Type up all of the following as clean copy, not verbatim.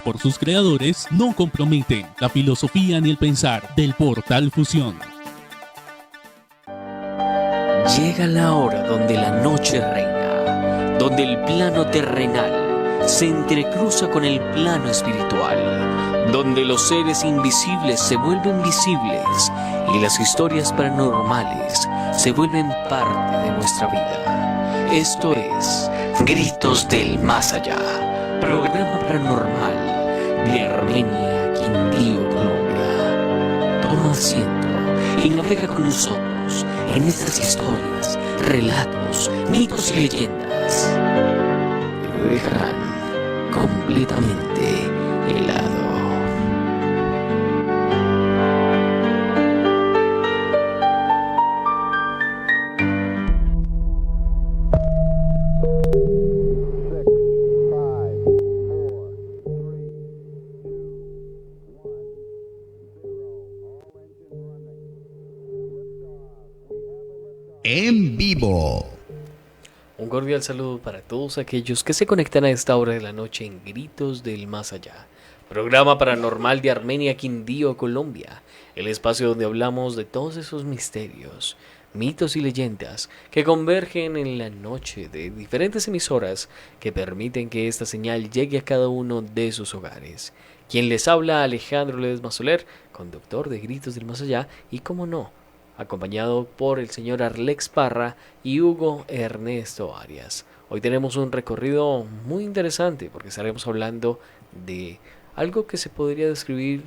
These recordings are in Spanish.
por sus creadores no comprometen la filosofía ni el pensar del Portal Fusión. Llega la hora donde la noche reina, donde el plano terrenal se entrecruza con el plano espiritual, donde los seres invisibles se vuelven visibles y las historias paranormales se vuelven parte de nuestra vida. Esto es Gritos del Más Allá, programa paranormal de Armenia, Quindío, Colombia. Toma asiento y navega con nosotros en estas historias, relatos, mitos y leyendas que te dejarán completamente helado. En vivo. Un cordial saludo para todos aquellos que se conectan a esta hora de la noche en Gritos del Más Allá, programa paranormal de Armenia, Quindío, Colombia, el espacio donde hablamos de todos esos misterios, mitos y leyendas que convergen en la noche de diferentes emisoras que permiten que esta señal llegue a cada uno de sus hogares. Quien les habla, Alejandro Ledesma Soler, conductor de Gritos del Más Allá y, como no, acompañado por el señor Arlex Parra y Hugo Ernesto Arias. Hoy tenemos un recorrido muy interesante porque estaremos hablando de algo que se podría describir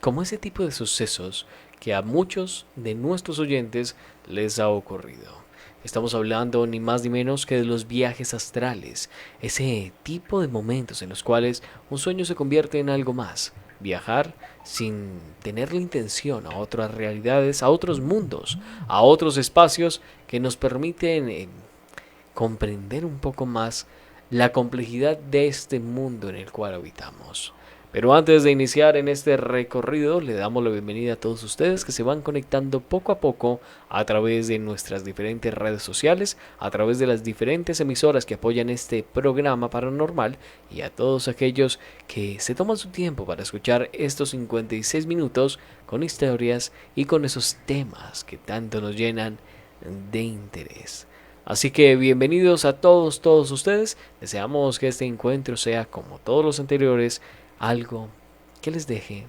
como ese tipo de sucesos que a muchos de nuestros oyentes les ha ocurrido. Estamos hablando ni más ni menos que de los viajes astrales, ese tipo de momentos en los cuales un sueño se convierte en algo más. Viajar sin tener la intención a otras realidades, a otros mundos, a otros espacios que nos permiten comprender un poco más la complejidad de este mundo en el cual habitamos. Pero antes de iniciar en este recorrido, le damos la bienvenida a todos ustedes que se van conectando poco a poco a través de nuestras diferentes redes sociales, a través de las diferentes emisoras que apoyan este programa paranormal y a todos aquellos que se toman su tiempo para escuchar estos 56 minutos con historias y con esos temas que tanto nos llenan de interés. Así que bienvenidos a todos ustedes. Deseamos que este encuentro sea, como todos los anteriores, algo que les deje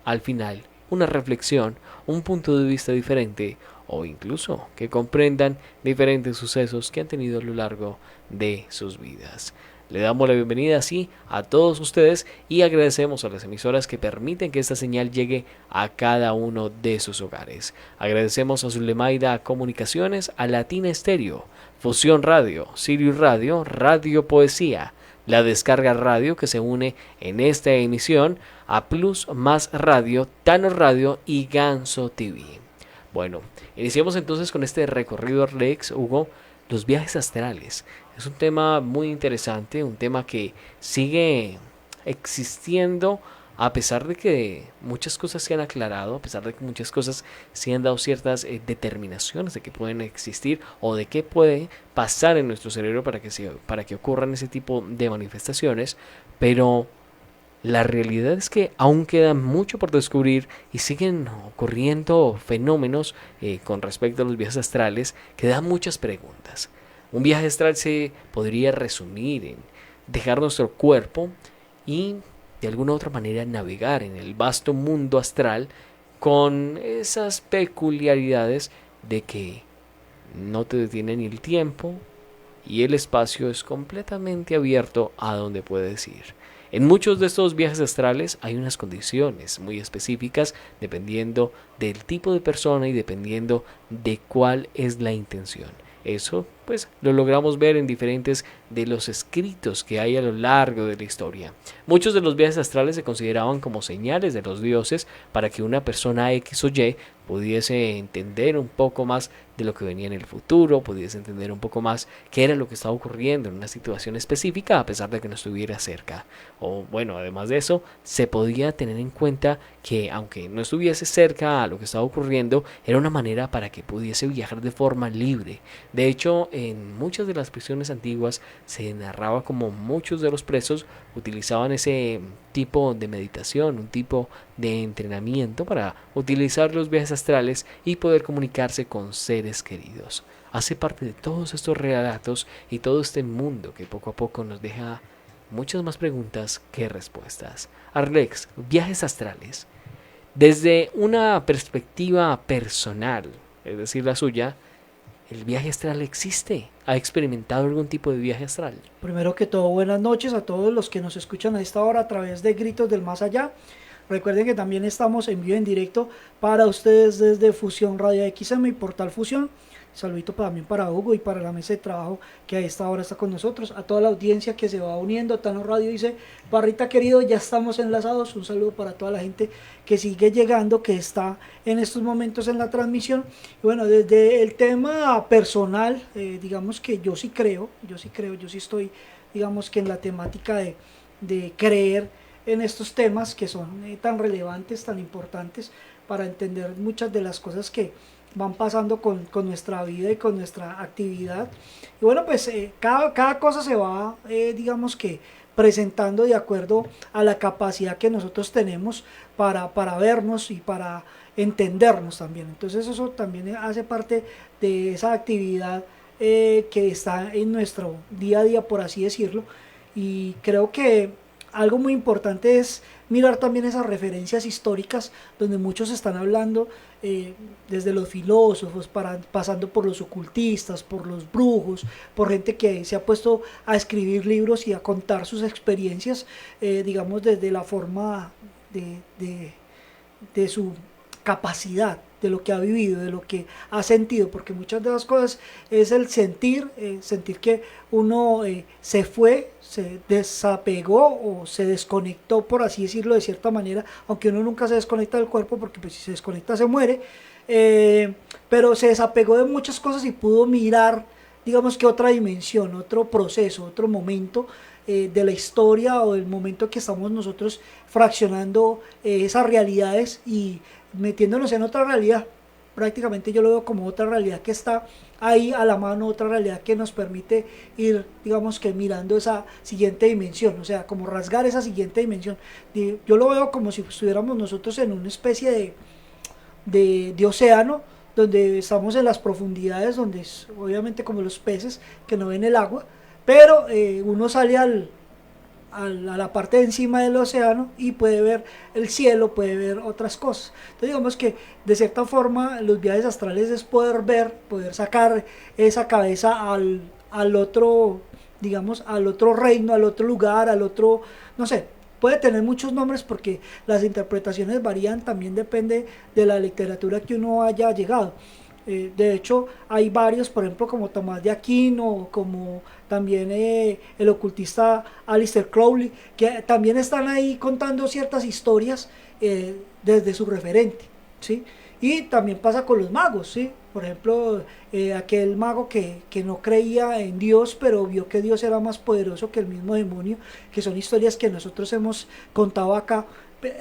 al final una reflexión, un punto de vista diferente o incluso que comprendan diferentes sucesos que han tenido a lo largo de sus vidas. Le damos la bienvenida así a todos ustedes y agradecemos a las emisoras que permiten que esta señal llegue a cada uno de sus hogares. Agradecemos a Zulemaida Comunicaciones, a Latina Estéreo, Fusión Radio, Sirius Radio, Radio Poesía, La Descarga Radio que se une en esta emisión, a Plus Más Radio, Tano Radio y Ganso TV. Bueno, iniciamos entonces con este recorrido, Alex, Hugo, los viajes astrales. Es un tema muy interesante, un tema que sigue existiendo a pesar de que muchas cosas se han aclarado, a pesar de que muchas cosas se han dado ciertas determinaciones de que pueden existir o de qué puede pasar en nuestro cerebro para que ocurran ese tipo de manifestaciones, pero la realidad es que aún queda mucho por descubrir y siguen ocurriendo fenómenos con respecto a los viajes astrales que dan muchas preguntas. Un viaje astral se podría resumir en dejar nuestro cuerpo y de alguna u otra manera navegar en el vasto mundo astral con esas peculiaridades de que no te detiene ni el tiempo y el espacio es completamente abierto a donde puedes ir. En muchos de estos viajes astrales hay unas condiciones muy específicas dependiendo del tipo de persona y dependiendo de cuál es la intención. Eso pues lo logramos ver en diferentes de los escritos que hay a lo largo de la historia. Muchos de los viajes astrales se consideraban como señales de los dioses para que una persona X o Y pudiese entender un poco más de lo que venía en el futuro, pudiese entender un poco más qué era lo que estaba ocurriendo en una situación específica a pesar de que no estuviera cerca. O bueno, además de eso, se podía tener en cuenta que aunque no estuviese cerca a lo que estaba ocurriendo, era una manera para que pudiese viajar de forma libre. De hecho, en muchas de las prisiones antiguas se narraba como muchos de los presos utilizaban ese tipo de meditación, un tipo de entrenamiento para utilizar los viajes astrales y poder comunicarse con seres queridos. Hace parte de todos estos relatos y todo este mundo que poco a poco nos deja muchas más preguntas que respuestas. Arlex, viajes astrales. Desde una perspectiva personal, es decir, la suya, ¿el viaje astral existe? ¿Ha experimentado algún tipo de viaje astral? Primero que todo, buenas noches a todos los que nos escuchan a esta hora a través de Gritos del Más Allá. Recuerden que también estamos en vivo en directo para ustedes desde Fusión Radio XM y Portal Fusión. Saludito también para Hugo y para la mesa de trabajo que a esta hora está con nosotros, a toda la audiencia que se va uniendo. Tano Radio dice: Barrita querido, ya estamos enlazados. Un saludo para toda la gente que sigue llegando, que está en estos momentos en la transmisión. Y bueno, desde el tema personal, digamos que yo sí estoy, digamos que en la temática de creer en estos temas que son tan relevantes, tan importantes para entender muchas de las cosas que van pasando con nuestra vida y con nuestra actividad. Y bueno, pues cada cosa se va, digamos que presentando de acuerdo a la capacidad que nosotros tenemos para vernos y para entendernos también. Entonces eso también hace parte de esa actividad que está en nuestro día a día, por así decirlo. Y creo que algo muy importante es mirar también esas referencias históricas donde muchos están hablando, desde los filósofos, pasando por los ocultistas, por los brujos, por gente que se ha puesto a escribir libros y a contar sus experiencias, digamos desde la forma de su capacidad, de lo que ha vivido, de lo que ha sentido, porque muchas de las cosas es el sentir que uno se fue, se desapegó o se desconectó, por así decirlo de cierta manera, aunque uno nunca se desconecta del cuerpo, porque pues si se desconecta se muere, pero se desapegó de muchas cosas y pudo mirar, digamos que otra dimensión, otro proceso, otro momento de la historia o del momento que estamos nosotros fraccionando esas realidades y metiéndonos en otra realidad. Prácticamente yo lo veo como otra realidad que está ahí a la mano, otra realidad que nos permite ir, digamos que mirando esa siguiente dimensión, o sea, como rasgar esa siguiente dimensión. Yo lo veo como si estuviéramos nosotros en una especie de océano, donde estamos en las profundidades, donde es obviamente como los peces que no ven el agua, pero uno sale a la parte de encima del océano y puede ver el cielo, puede ver otras cosas. Entonces digamos que de cierta forma los viajes astrales es poder ver, poder sacar esa cabeza al otro, digamos, al otro reino, al otro lugar, al otro, no sé, puede tener muchos nombres porque las interpretaciones varían, también depende de la literatura que uno haya llegado. De hecho hay varios, por ejemplo como Tomás de Aquino, como también el ocultista Aleister Crowley, que también están ahí contando ciertas historias desde su referente, ¿sí? Y también pasa con los magos, ¿sí? Por ejemplo, aquel mago que no creía en Dios, pero vio que Dios era más poderoso que el mismo demonio, que son historias que nosotros hemos contado acá.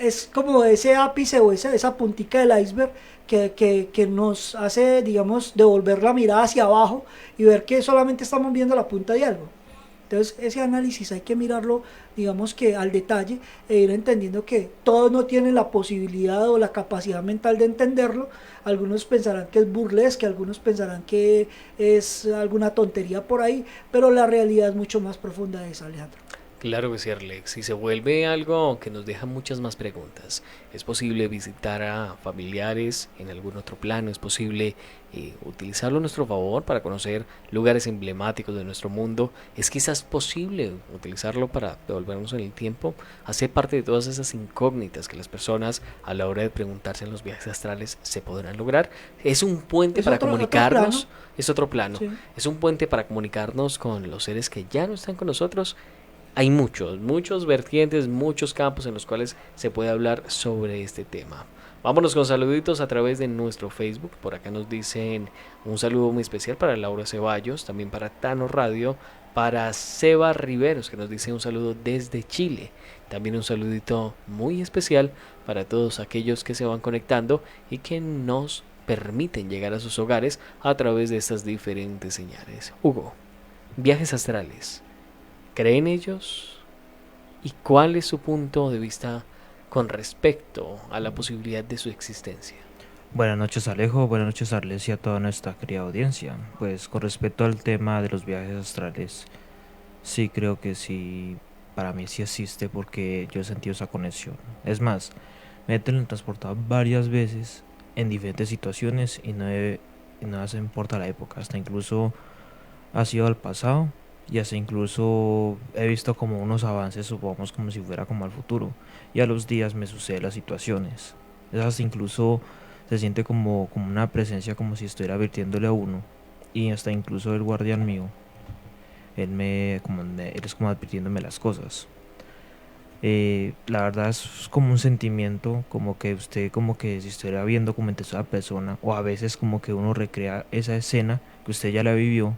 Es como ese ápice o esa puntica del iceberg que nos hace, digamos, devolver la mirada hacia abajo y ver que solamente estamos viendo la punta de algo. Entonces ese análisis hay que mirarlo, digamos que al detalle, e ir entendiendo que todos no tienen la posibilidad o la capacidad mental de entenderlo. Algunos pensarán que es burlesque, algunos pensarán que es alguna tontería por ahí, pero la realidad es mucho más profunda de esa, Alejandro. Claro que sí, Arlex, y se vuelve algo que nos deja muchas más preguntas. ¿Es posible visitar a familiares en algún otro plano? ¿Es posible utilizarlo a nuestro favor para conocer lugares emblemáticos de nuestro mundo? ¿Es quizás posible utilizarlo para devolvernos en el tiempo? Hace parte de todas esas incógnitas que las personas a la hora de preguntarse en los viajes astrales se podrán lograr. Es un puente para comunicarnos. Es otro plano. Sí. Es un puente para comunicarnos con los seres que ya no están con nosotros. Hay muchos vertientes, muchos campos en los cuales se puede hablar sobre este tema. Vámonos con saluditos a través de nuestro Facebook. Por acá nos dicen un saludo muy especial para Laura Ceballos, también para Tano Radio, para Seba Riveros, que nos dice un saludo desde Chile. También un saludito muy especial para todos aquellos que se van conectando y que nos permiten llegar a sus hogares a través de estas diferentes señales. Hugo, viajes astrales, ¿creen ellos? ¿Y cuál es su punto de vista con respecto a la posibilidad de su existencia? Buenas noches Alejo, buenas noches Arles y a toda nuestra querida audiencia. Pues con respecto al tema de los viajes astrales, sí creo que sí, para mí sí existe porque yo he sentido esa conexión. Es más, me he teletransportado varias veces en diferentes situaciones y no se importa la época, hasta incluso ha sido al pasado y hasta incluso he visto como unos avances, supongamos como si fuera como al futuro, y a los días me suceden las situaciones. Es hasta incluso se siente como una presencia, como si estuviera advirtiéndole a uno, y hasta incluso el guardián mío, él es como advirtiéndome las cosas. La verdad es como un sentimiento, como que usted como que si estuviera viendo como en tercera persona, o a veces como que uno recrea esa escena que usted ya la vivió,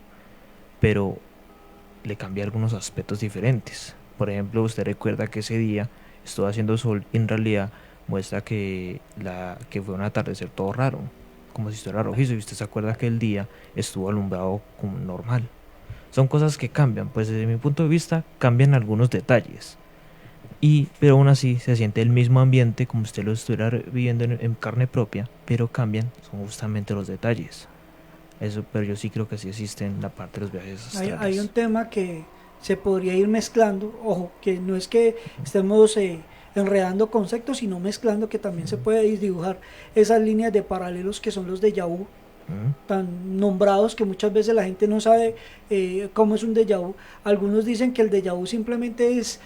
pero le cambia algunos aspectos diferentes. Por ejemplo, usted recuerda que ese día estuvo haciendo sol y en realidad muestra que fue un atardecer todo raro, como si estuviera rojizo, y usted se acuerda que el día estuvo alumbrado como normal. Son cosas que cambian, pues desde mi punto de vista cambian algunos detalles, pero aún así se siente el mismo ambiente como usted lo estuviera viviendo en carne propia, pero cambian, son justamente los detalles. Eso, pero yo sí creo que sí existen la parte de los viajes astrales. Hay un tema que se podría ir mezclando, ojo, que no es que estemos enredando conceptos, sino mezclando, que también se puede dibujar esas líneas de paralelos que son los déjà vu, tan nombrados, que muchas veces la gente no sabe cómo es un déjà vu. Algunos dicen que el déjà vu simplemente es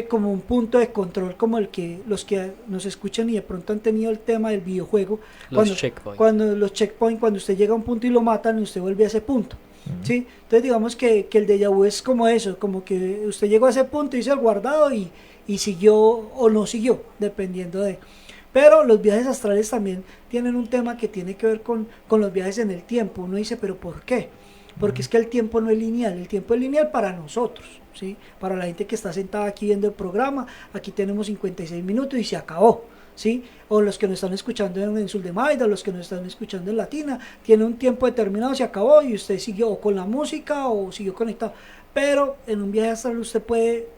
como un punto de control, como el que los que nos escuchan y de pronto han tenido el tema del videojuego, Los checkpoints. cuando los checkpoints, cuando usted llega a un punto y lo matan y usted vuelve a ese punto. ¿Sí? Entonces digamos que el déjà vu es como eso, como que usted llegó a ese punto, hizo el guardado y siguió o no siguió, dependiendo de... Pero los viajes astrales también tienen un tema que tiene que ver con los viajes en el tiempo. Uno dice, ¿pero por qué? Porque es que el tiempo no es lineal, el tiempo es lineal para nosotros, ¿sí? Para la gente que está sentada aquí viendo el programa, aquí tenemos 56 minutos y se acabó, ¿sí? O los que nos están escuchando en Suldemaida, los que nos están escuchando en Latina, tiene un tiempo determinado, se acabó y usted siguió o con la música o siguió conectado. Pero en un viaje astral usted puede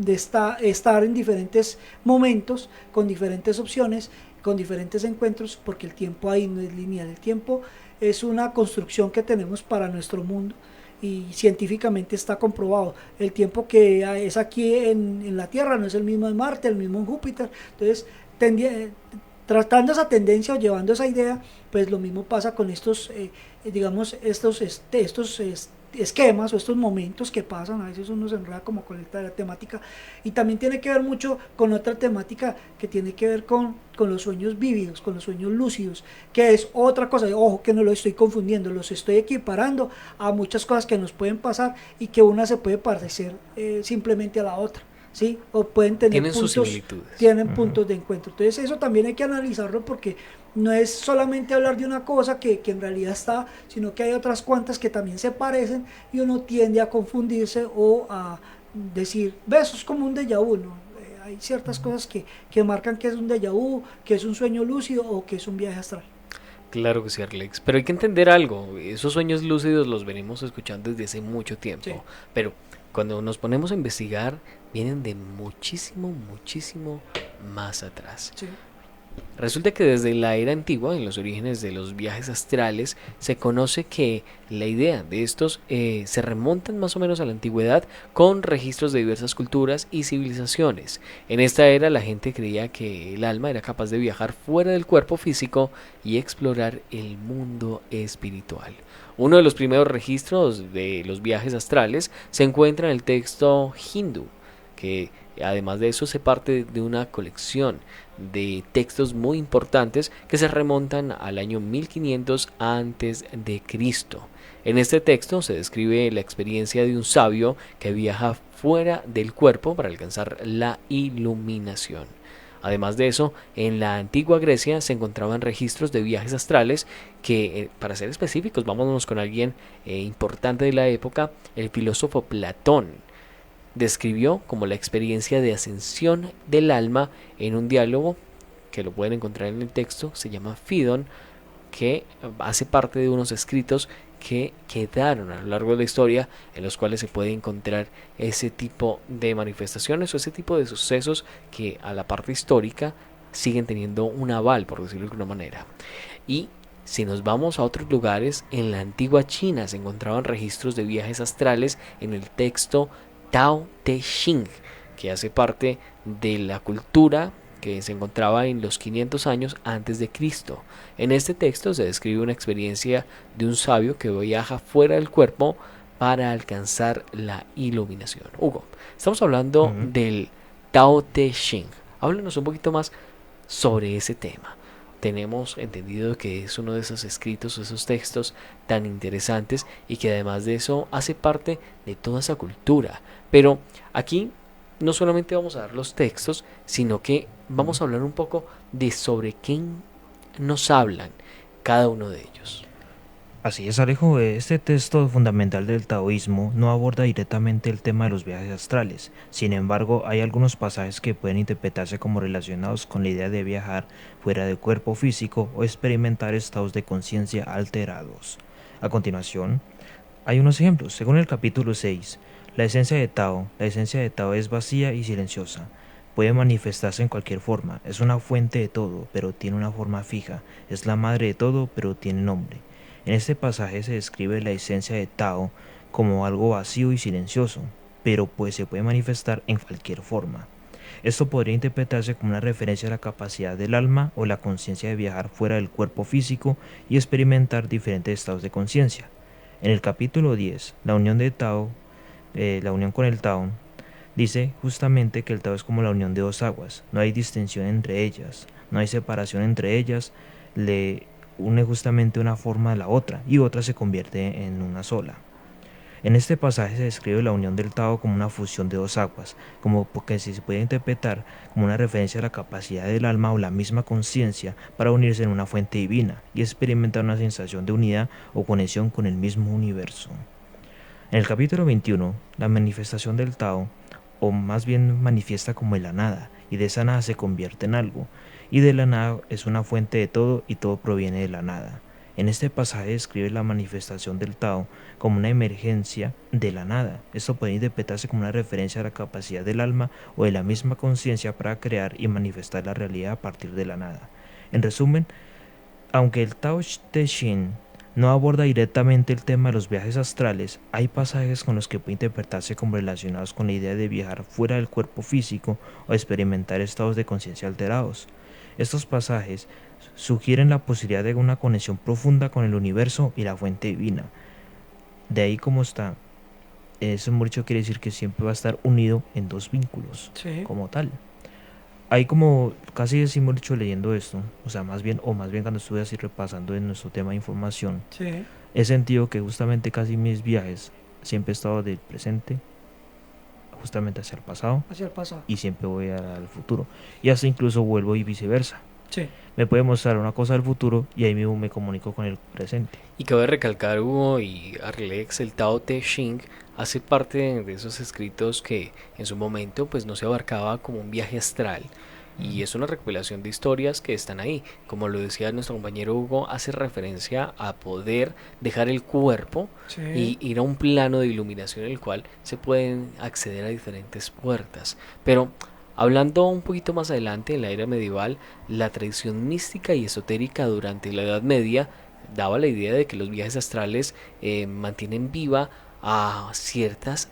estar en diferentes momentos, con diferentes opciones, con diferentes encuentros, porque el tiempo ahí no es lineal. El tiempo es una construcción que tenemos para nuestro mundo y científicamente está comprobado. El tiempo que es aquí en la Tierra no es el mismo en Marte, el mismo en Júpiter. Entonces, tratando esa tendencia o llevando esa idea, pues lo mismo pasa con estos, digamos, estos esquemas o estos momentos que pasan. A veces uno se enreda como con esta temática, y también tiene que ver mucho con otra temática que tiene que ver con los sueños vívidos, con los sueños lúcidos, que es otra cosa. Ojo, que no lo estoy confundiendo, los estoy equiparando a muchas cosas que nos pueden pasar y que una se puede parecer simplemente a la otra, ¿sí? O pueden tener puntos de encuentro. Entonces eso también hay que analizarlo, porque no es solamente hablar de una cosa que en realidad está, sino que hay otras cuantas que también se parecen y uno tiende a confundirse o a decir, eso es como un déjà vu, ¿no? Hay ciertas cosas que marcan que es un déjà vu, que es un sueño lúcido o que es un viaje astral. Claro que sí, Arlex, pero hay que entender algo. Esos sueños lúcidos los venimos escuchando desde hace mucho tiempo, sí. Pero cuando nos ponemos a investigar, vienen de muchísimo más atrás. Sí. Resulta que desde la era antigua, en los orígenes de los viajes astrales, se conoce que la idea de estos se remontan más o menos a la antigüedad, con registros de diversas culturas y civilizaciones. En esta era la gente creía que el alma era capaz de viajar fuera del cuerpo físico y explorar el mundo espiritual. Uno de los primeros registros de los viajes astrales se encuentra en el texto hindú, que además de eso se parte de una colección de textos muy importantes que se remontan al año 1500 antes de Cristo. En este texto se describe la experiencia de un sabio que viaja fuera del cuerpo para alcanzar la iluminación. Además de eso, en la antigua Grecia se encontraban registros de viajes astrales que, para ser específicos, vámonos con alguien importante de la época, el filósofo Platón describió como la experiencia de ascensión del alma en un diálogo que lo pueden encontrar en el texto, se llama Fidón, que hace parte de unos escritos que quedaron a lo largo de la historia, en los cuales se puede encontrar ese tipo de manifestaciones o ese tipo de sucesos que a la parte histórica siguen teniendo un aval, por decirlo de alguna manera. Y si nos vamos a otros lugares, en la antigua China se encontraban registros de viajes astrales en el texto Tao Te Ching, que hace parte de la cultura que se encontraba en los 500 años antes de Cristo. En este texto se describe una experiencia de un sabio que viaja fuera del cuerpo para alcanzar la iluminación. Hugo, estamos hablando del Tao Te Ching. Háblanos un poquito más sobre ese tema. Tenemos entendido que es uno de esos escritos, esos textos tan interesantes y que además de eso hace parte de toda esa cultura. Pero aquí no solamente vamos a dar los textos, sino que vamos a hablar un poco de sobre qué nos hablan cada uno de ellos. Así es, Alejo, este texto fundamental del taoísmo no aborda directamente el tema de los viajes astrales. Sin embargo, hay algunos pasajes que pueden interpretarse como relacionados con la idea de viajar fuera del cuerpo físico o experimentar estados de conciencia alterados. A continuación, hay unos ejemplos. Según el capítulo 6, la esencia de Tao es vacía y silenciosa. Puede manifestarse en cualquier forma. Es una fuente de todo, pero tiene una forma fija. Es la madre de todo, pero tiene nombre. En este pasaje se describe la esencia de Tao como algo vacío y silencioso, pero pues se puede manifestar en cualquier forma. Esto podría interpretarse como una referencia a la capacidad del alma o la conciencia de viajar fuera del cuerpo físico y experimentar diferentes estados de conciencia. En el capítulo 10, la unión con el Tao, dice justamente que el Tao es como la unión de dos aguas, no hay distinción entre ellas, no hay separación entre ellas, le une justamente una forma a la otra y otra se convierte en una sola. En este pasaje se describe la unión del Tao como una fusión de dos aguas, como porque se puede interpretar como una referencia a la capacidad del alma o la misma conciencia para unirse en una fuente divina y experimentar una sensación de unidad o conexión con el mismo universo. En el capítulo 21, la manifestación del Tao, o más bien manifiesta como en la nada, y de esa nada se convierte en algo, y de la nada es una fuente de todo y todo proviene de la nada. En este pasaje describe la manifestación del Tao como una emergencia de la nada. Esto puede interpretarse como una referencia a la capacidad del alma o de la misma conciencia para crear y manifestar la realidad a partir de la nada. En resumen, aunque el Tao Te Ching no aborda directamente el tema de los viajes astrales, hay pasajes con los que puede interpretarse como relacionados con la idea de viajar fuera del cuerpo físico o experimentar estados de conciencia alterados. Estos pasajes sugieren la posibilidad de una conexión profunda con el universo y la fuente divina. De ahí como está, eso mucho quiere decir que siempre va a estar unido en dos vínculos, como tal. Hay como, casi decimos dicho leyendo esto, o sea, más bien cuando estuve así repasando en nuestro tema de información, he sentido que justamente casi mis viajes siempre he estado del presente justamente hacia el pasado y siempre voy al futuro, y hasta incluso vuelvo y viceversa. Me puede mostrar una cosa del futuro y ahí mismo me comunico con el presente. Y cabe recalcar, Hugo y Arlex, el Tao Te Ching hace parte de esos escritos que en su momento pues no se abarcaba como un viaje astral, y es una recopilación de historias que están ahí. Como lo decía nuestro compañero Hugo, hace referencia a poder dejar el cuerpo y ir a un plano de iluminación en el cual se pueden acceder a diferentes puertas. Pero hablando un poquito más adelante, en la era medieval, la tradición mística y esotérica durante la Edad Media daba la idea de que los viajes astrales mantienen viva a ciertos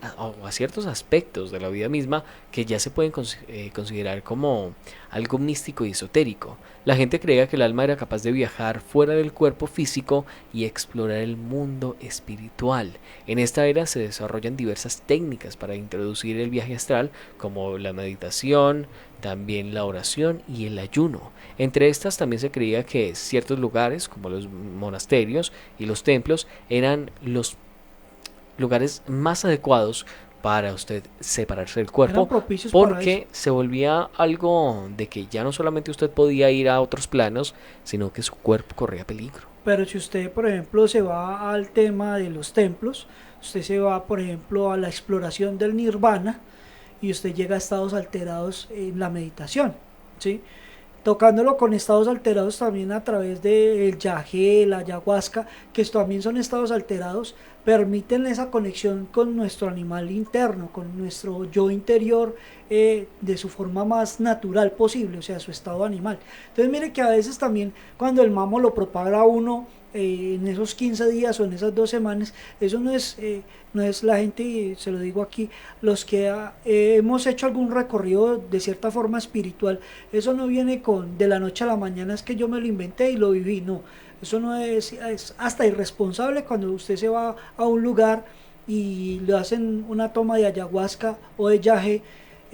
aspectos de la vida misma que ya se pueden considerar como algo místico y esotérico. La gente creía que el alma era capaz de viajar fuera del cuerpo físico y explorar el mundo espiritual. En esta era se desarrollan diversas técnicas para introducir el viaje astral, como la meditación, también la oración y el ayuno. Entre estas también se creía que ciertos lugares, como los monasterios y los templos, eran los lugares más adecuados para usted separarse del cuerpo, porque se volvía algo de que ya no solamente usted podía ir a otros planos, sino que su cuerpo corría peligro. Pero si usted, por ejemplo, se va al tema de los templos, usted se va, por ejemplo, a la exploración del nirvana y usted llega a estados alterados en la meditación, ¿sí? tocándolo con estados alterados también a través del yagé, la ayahuasca, que también son estados alterados, permiten esa conexión con nuestro animal interno, con nuestro yo interior, de su forma más natural posible, o sea, su estado animal. Entonces mire que a veces también cuando el mamo lo propaga a uno, en esos 15 días o en esas 2 semanas, eso no es la gente, y se lo digo aquí, los que hemos hecho algún recorrido de cierta forma espiritual, eso no viene de la noche a la mañana, es que yo me lo inventé y lo viví, no, eso no es hasta irresponsable cuando usted se va a un lugar y le hacen una toma de ayahuasca o de yagé,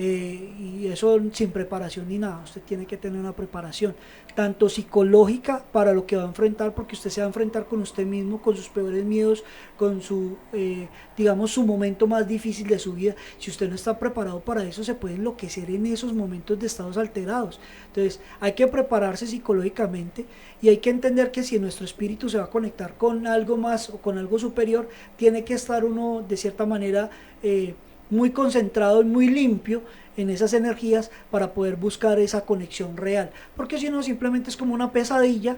y eso sin preparación ni nada. Usted tiene que tener una preparación tanto psicológica para lo que va a enfrentar, porque usted se va a enfrentar con usted mismo, con sus peores miedos, con su digamos su momento más difícil de su vida. Si usted no está preparado para eso, se puede enloquecer en esos momentos de estados alterados. Entonces hay que prepararse psicológicamente y hay que entender que si nuestro espíritu se va a conectar con algo más o con algo superior, tiene que estar uno de cierta manera muy concentrado y muy limpio en esas energías para poder buscar esa conexión real, porque si no simplemente es como una pesadilla,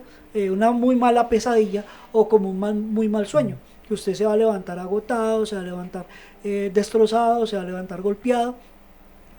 una muy mala pesadilla, o como un muy mal sueño, que usted se va a levantar agotado, se va a levantar destrozado, se va a levantar golpeado,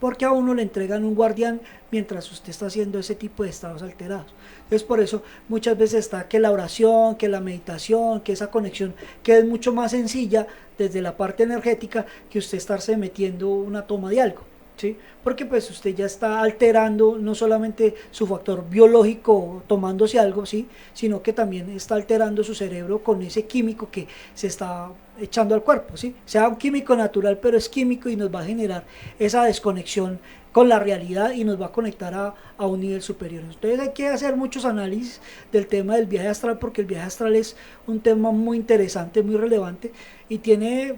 porque a uno le entregan un guardián mientras usted está haciendo ese tipo de estados alterados. Entonces por eso muchas veces está que la oración, que la meditación, que esa conexión, que es mucho más sencilla desde la parte energética que usted estarse metiendo una toma de algo, ¿sí? Porque pues usted ya está alterando no solamente su factor biológico tomándose algo, ¿sí? Sino que también está alterando su cerebro con ese químico que se está echando al cuerpo, ¿sí? Sea un químico natural, pero es químico y nos va a generar esa desconexión con la realidad y nos va a conectar a un nivel superior. Entonces hay que hacer muchos análisis del tema del viaje astral, porque el viaje astral es un tema muy interesante, muy relevante, y tiene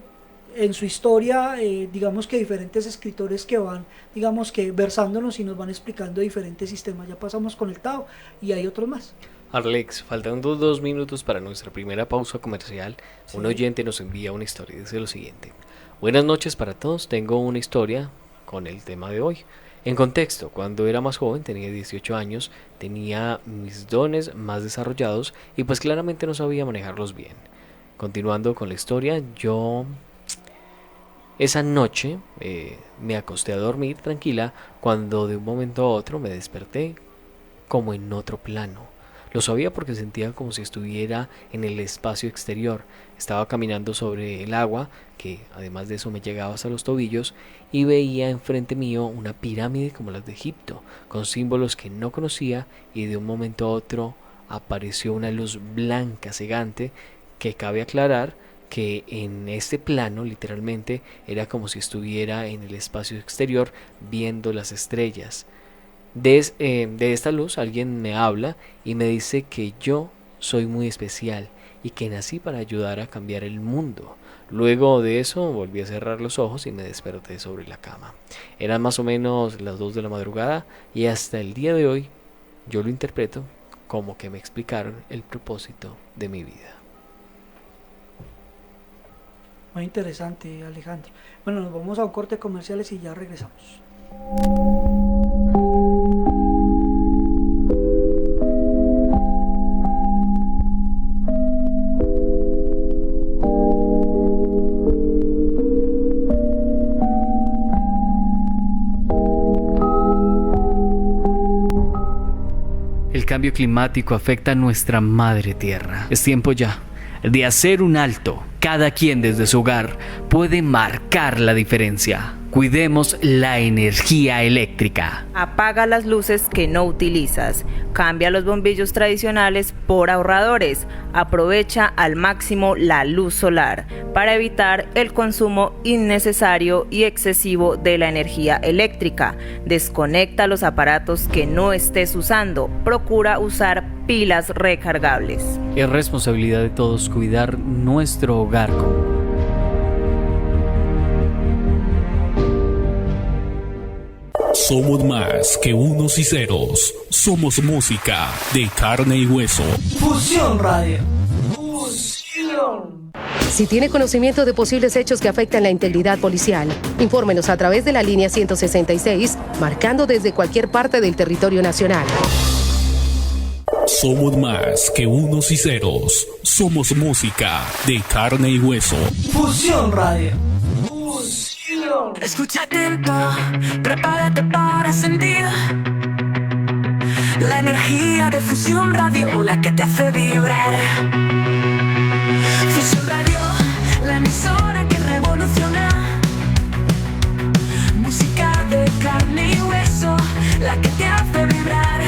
en su historia, digamos que diferentes escritores que van, digamos que versándonos y nos van explicando diferentes sistemas. Ya pasamos con el Tao y hay otros más. Arlex, faltando 2 minutos para nuestra primera pausa comercial, sí. Un oyente nos envía una historia, dice lo siguiente: buenas noches para todos, tengo una historia con el tema de hoy. En contexto, cuando era más joven, tenía 18 años, tenía mis dones más desarrollados y pues claramente no sabía manejarlos bien. Continuando con la historia, yo esa noche me acosté a dormir tranquila cuando de un momento a otro me desperté como en otro plano. Lo sabía porque sentía como si estuviera en el espacio exterior. Estaba caminando sobre el agua, que además de eso me llegaba hasta los tobillos, y veía enfrente mío una pirámide como las de Egipto, con símbolos que no conocía, y de un momento a otro apareció una luz blanca cegante, que cabe aclarar que en este plano literalmente era como si estuviera en el espacio exterior viendo las estrellas. De esta luz alguien me habla y me dice que yo soy muy especial y que nací para ayudar a cambiar el mundo. Luego de eso volví a cerrar los ojos y me desperté sobre la cama. Eran más o menos las 2 de la madrugada y hasta el día de hoy yo lo interpreto como que me explicaron el propósito de mi vida. Muy interesante, Alejandro. Bueno, nos vamos a un corte comerciales y ya regresamos. El cambio climático afecta a nuestra madre tierra. Es tiempo ya de hacer un alto. Cada quien desde su hogar puede marcar la diferencia. Cuidemos la energía eléctrica. Apaga las luces que no utilizas. Cambia los bombillos tradicionales por ahorradores. Aprovecha al máximo la luz solar para evitar el consumo innecesario y excesivo de la energía eléctrica. Desconecta los aparatos que no estés usando. Procura usar pilas recargables. Es responsabilidad de todos cuidar nuestro hogar común. Somos más que unos y ceros. Somos música de carne y hueso. Fusión Radio. Fusión. Si tiene conocimiento de posibles hechos que afectan la integridad policial, infórmenos a través de la línea 166, marcando desde cualquier parte del territorio nacional. Somos más que unos y ceros. Somos música de carne y hueso. Fusión Radio. Escucha atento, prepárate para sentir la energía de Fusión Radio, la que te hace vibrar. Fusión Radio, la emisora que revoluciona. Música de carne y hueso, la que te hace vibrar.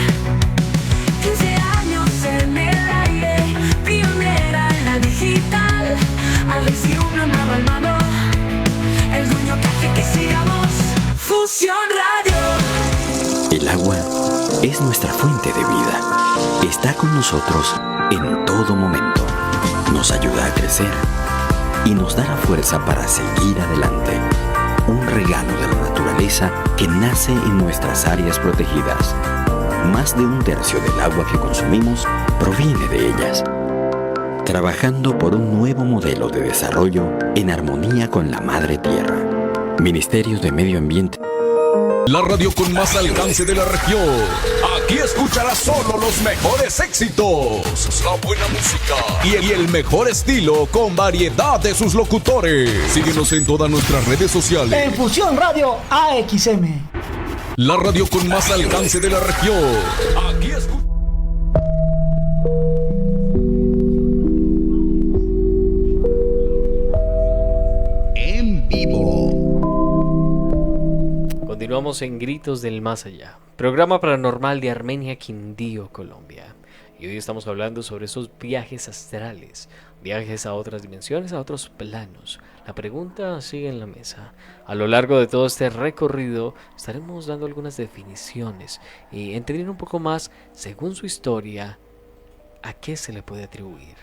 15 años en el aire, pionera en la digital. Alex y una nueva mano, el dueño que hace que sigamos. Fusión Radio. El agua es nuestra fuente de vida. Está con nosotros en todo momento. Nos ayuda a crecer y nos da la fuerza para seguir adelante. Un regalo de la naturaleza que nace en nuestras áreas protegidas. Más de un tercio del agua que consumimos proviene de ellas. Trabajando por un nuevo modelo de desarrollo en armonía con la Madre Tierra. Ministerio de Medio Ambiente. La radio con más alcance de la región. Aquí escucharás solo los mejores éxitos, la buena música y el mejor estilo con variedad de sus locutores. Síguenos en todas nuestras redes sociales. En Fusión Radio AXM. La radio con más alcance de la región. Aquí escucha. En vivo. Continuamos en Gritos del Más Allá, programa paranormal de Armenia, Quindío, Colombia. Y hoy estamos hablando sobre esos viajes astrales, viajes a otras dimensiones, a otros planos. La pregunta sigue en la mesa. A lo largo de todo este recorrido estaremos dando algunas definiciones y entendiendo un poco más, según su historia, a qué se le puede atribuir.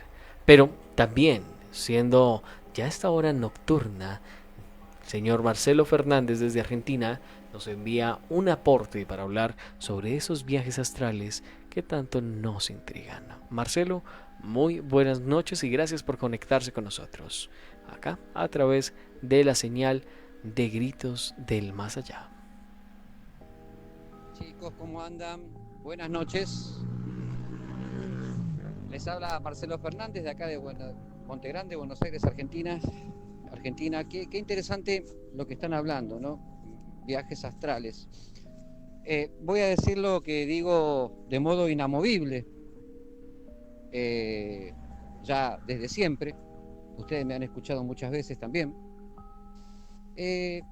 Pero también, siendo ya esta hora nocturna, el señor Marcelo Fernández desde Argentina nos envía un aporte para hablar sobre esos viajes astrales que tanto nos intrigan. Marcelo, muy buenas noches y gracias por conectarse con nosotros, acá a través de la señal de Gritos del Más Allá. Chicos, ¿cómo andan? Buenas noches. Les habla Marcelo Fernández de acá de Monte Grande, Buenos Aires, Argentina. Qué interesante lo que están hablando, ¿no? Viajes astrales. Voy a decir lo que digo de modo inamovible, ya desde siempre. Ustedes me han escuchado muchas veces también. En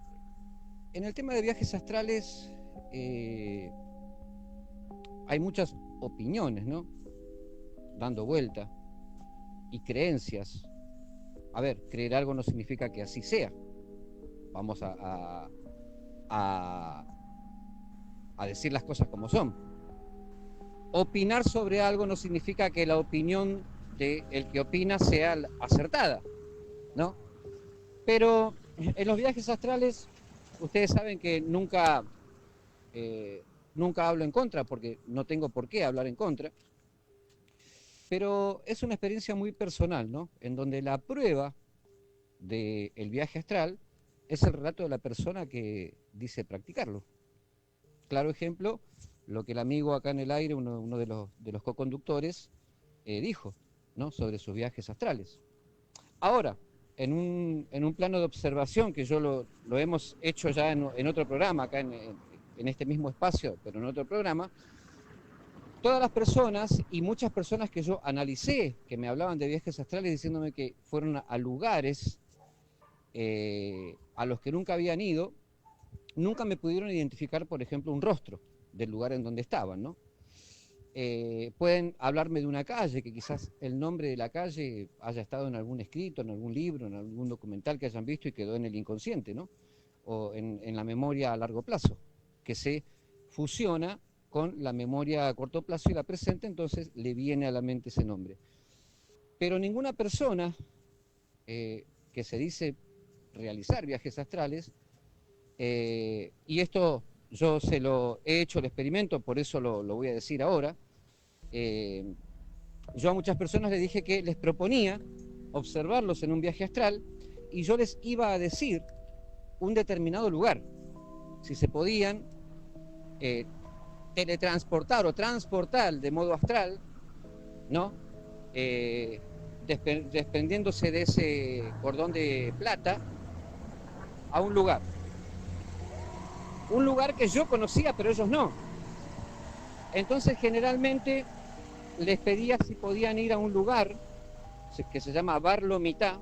el tema de viajes astrales hay muchas opiniones, ¿no? Dando vuelta y creencias. A ver, creer algo no significa que así sea. Vamos a decir las cosas como son. Opinar sobre algo no significa que la opinión del que opina sea acertada, ¿no? Pero en los viajes astrales, ustedes saben que nunca hablo en contra, porque no tengo por qué hablar en contra. Pero es una experiencia muy personal, ¿no? En donde la prueba del viaje astral es el relato de la persona que dice practicarlo. Claro ejemplo, lo que el amigo acá en el aire, uno de los coconductores, dijo, ¿no? Sobre sus viajes astrales. Ahora, en un plano de observación, que yo lo hemos hecho ya en otro programa, acá en este mismo espacio, pero en otro programa, todas las personas y muchas personas que yo analicé, que me hablaban de viajes astrales diciéndome que fueron a lugares a los que nunca habían ido, nunca me pudieron identificar, por ejemplo, un rostro del lugar en donde estaban, ¿no? Pueden hablarme de una calle, que quizás el nombre de la calle haya estado en algún escrito, en algún libro, en algún documental que hayan visto y quedó en el inconsciente, ¿no? O en la memoria a largo plazo, que se fusiona con la memoria a corto plazo y la presente, entonces le viene a la mente ese nombre. Pero ninguna persona que se dice realizar viajes astrales, y esto yo se lo he hecho el experimento, por eso lo voy a decir ahora, yo a muchas personas les dije que les proponía observarlos en un viaje astral y yo les iba a decir un determinado lugar, si se podían teletransportar o transportar de modo astral ¿no? Desprendiéndose de ese cordón de plata a un lugar que yo conocía pero ellos no. Entonces generalmente les pedía si podían ir a un lugar que se llama Bar Lomitá,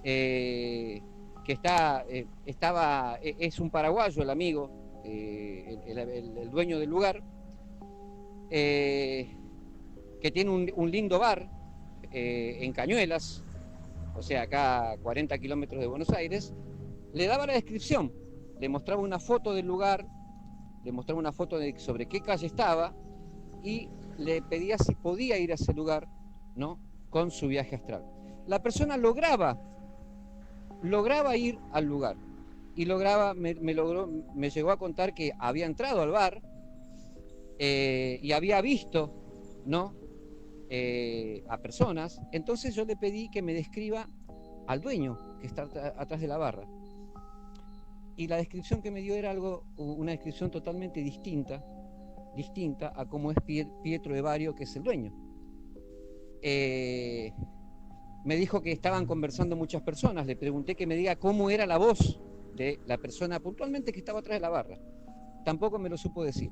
que es un paraguayo el amigo, el dueño del lugar, que tiene un lindo bar en Cañuelas, o sea, acá a 40 kilómetros de Buenos Aires. Le daba la descripción, le mostraba una foto del lugar, le mostraba una foto sobre qué calle estaba y le pedía si podía ir a ese lugar, ¿no?, con su viaje astral. La persona lograba ir al lugar y me llegó a contar que había entrado al bar y había visto, ¿no?, a personas. Entonces yo le pedí que me describa al dueño que está atrás de la barra. Y la descripción que me dio era una descripción totalmente distinta a cómo es Pietro Evario, que es el dueño. Me dijo que estaban conversando muchas personas. Le pregunté que me diga cómo era la voz de la persona puntualmente que estaba atrás de la barra. Tampoco me lo supo decir.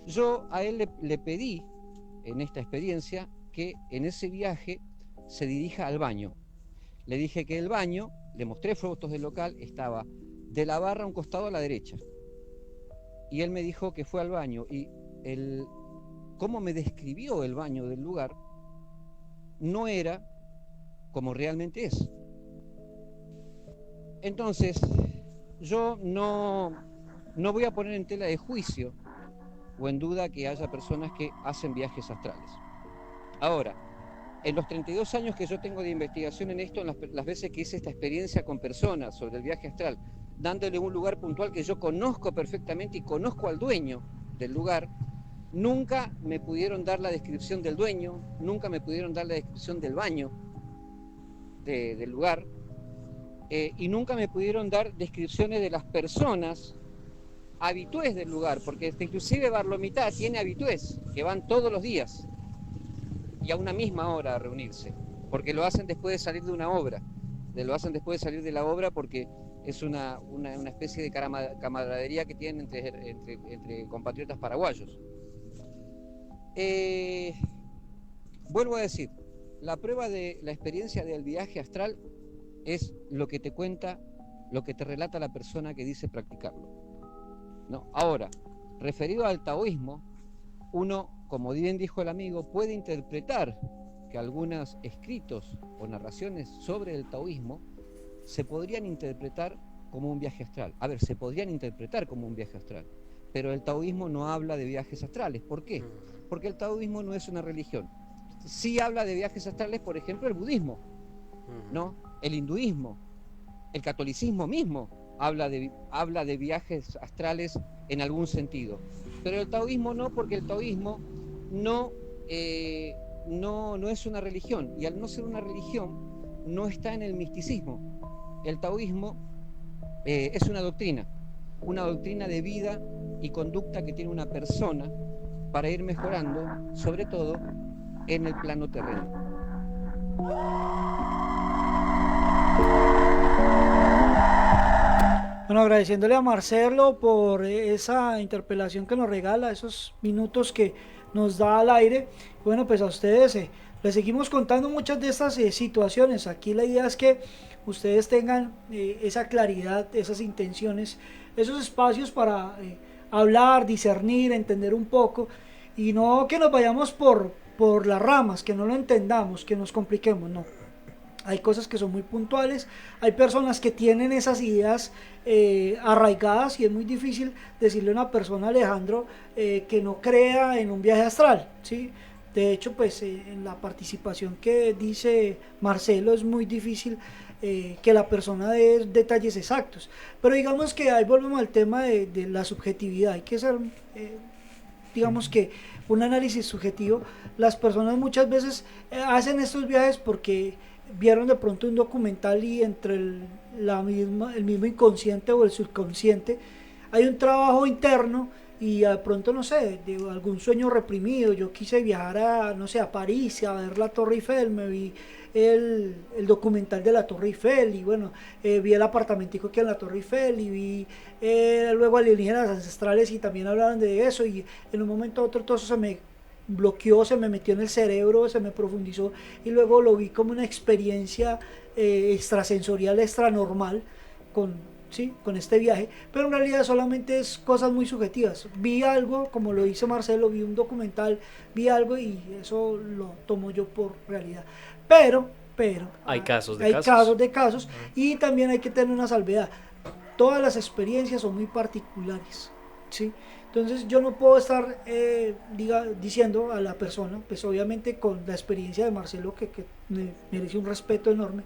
Yo a él le pedí, en esta experiencia, que en ese viaje se dirija al baño. Le dije que el baño, le mostré fotos del local, estaba de la barra a un costado a la derecha. Y él me dijo que fue al baño, y cómo me describió el baño del lugar no era como realmente es. Entonces, yo no voy a poner en tela de juicio o en duda que haya personas que hacen viajes astrales. Ahora, en los 32 años que yo tengo de investigación en esto, en las veces que hice esta experiencia con personas sobre el viaje astral, dándole un lugar puntual que yo conozco perfectamente y conozco al dueño del lugar, nunca me pudieron dar la descripción del dueño, nunca me pudieron dar la descripción del baño del lugar, y nunca me pudieron dar descripciones de las personas habitués del lugar, porque inclusive Bar Lomitá tiene habitués que van todos los días y a una misma hora a reunirse, porque lo hacen después de salir de una obra, de la obra porque es una especie de camaradería que tienen entre compatriotas paraguayos. Vuelvo a decir, la prueba de la experiencia del viaje astral es lo que te cuenta, lo que te relata la persona que dice practicarlo, ¿no? Ahora, referido al taoísmo, uno, como bien dijo el amigo, puede interpretar que algunos escritos o narraciones sobre el taoísmo se podrían interpretar como un viaje astral. A ver, se podrían interpretar como un viaje astral, pero el taoísmo no habla de viajes astrales. ¿Por qué? Porque el taoísmo no es una religión. Sí habla de viajes astrales, por ejemplo, el budismo, ¿no? El hinduismo, el catolicismo mismo habla de viajes astrales en algún sentido. Pero el taoísmo no, porque el taoísmo no es una religión, y al no ser una religión no está en el misticismo. El taoísmo es una doctrina de vida y conducta que tiene una persona para ir mejorando, sobre todo en el plano terreno. Bueno, agradeciéndole a Marcelo por esa interpelación que nos regala, esos minutos que nos da al aire. Bueno, pues a ustedes les seguimos contando muchas de estas situaciones. Aquí la idea es que ustedes tengan esa claridad, esas intenciones, esos espacios para hablar, discernir, entender un poco, y no que nos vayamos por las ramas, que no lo entendamos, que nos compliquemos, no. Hay cosas que son muy puntuales, hay personas que tienen esas ideas arraigadas, y es muy difícil decirle a una persona, Alejandro, que no crea en un viaje astral, ¿sí? De hecho, pues en la participación que dice Marcelo es muy difícil que la persona dé detalles exactos, pero digamos que ahí volvemos al tema de la subjetividad. Hay que ser, digamos que un análisis subjetivo. Las personas muchas veces hacen estos viajes porque vieron de pronto un documental, y entre el mismo inconsciente o el subconsciente hay un trabajo interno, y de pronto, no sé, de algún sueño reprimido, yo quise viajar a, no sé, a París, a ver la Torre Eiffel, me vi el documental de la Torre Eiffel, y bueno, vi el apartamentico que en la Torre Eiffel, y vi luego alienígenas ancestrales, y también hablaban de eso, y en un momento a otro todo eso se me bloqueó, se me metió en el cerebro, se me profundizó, y luego lo vi como una experiencia extrasensorial, extranormal, con este viaje, pero en realidad solamente es cosas muy subjetivas. Vi algo, como lo dice Marcelo, vi un documental, vi algo y eso lo tomo yo por realidad. Pero hay casos de casos y también hay que tener una salvedad. Todas las experiencias son muy particulares, ¿sí? Entonces yo no puedo estar diciendo a la persona, pues obviamente con la experiencia de Marcelo que me merece un respeto enorme,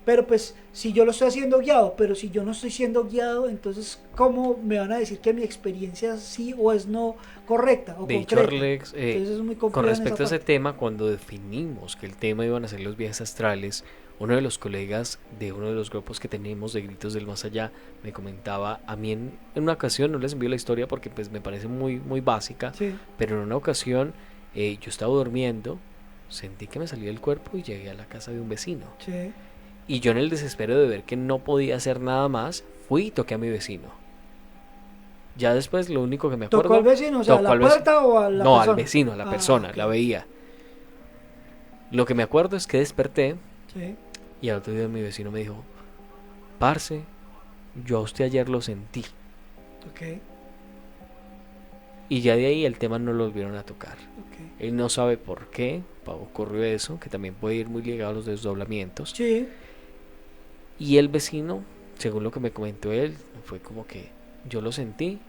pero pues si yo lo estoy haciendo guiado, pero si yo no estoy siendo guiado, entonces ¿cómo me van a decir que mi experiencia sí o es no correcta o de concreta? hecho, Arlex, Entonces es muy con complejo en respecto a esa ese tema, cuando definimos que el tema iban a ser los viajes astrales, uno de los colegas de uno de los grupos que tenemos de Gritos del Más Allá me comentaba, a mí en una ocasión, no les envío la historia porque pues me parece muy, muy básica, sí. pero en una ocasión yo estaba durmiendo, sentí que me salía del cuerpo y llegué a la casa de un vecino. Sí. Y yo en el desespero de ver que no podía hacer nada más, fui y toqué a mi vecino. Ya después lo único que me acuerdo... ¿Tocó al vecino? O sea, ¿a la puerta o a la no, persona? al vecino, a la persona, okay. La veía. Lo que me acuerdo es que desperté sí. y al otro día mi vecino me dijo, parce, yo a usted ayer lo sentí. Okay. Y ya de ahí el tema no lo volvieron a tocar. Okay. Él no sabe por qué ocurrió eso, que también puede ir muy ligado a los desdoblamientos. Sí. Y el vecino, según lo que me comentó él, fue como que yo lo sentí,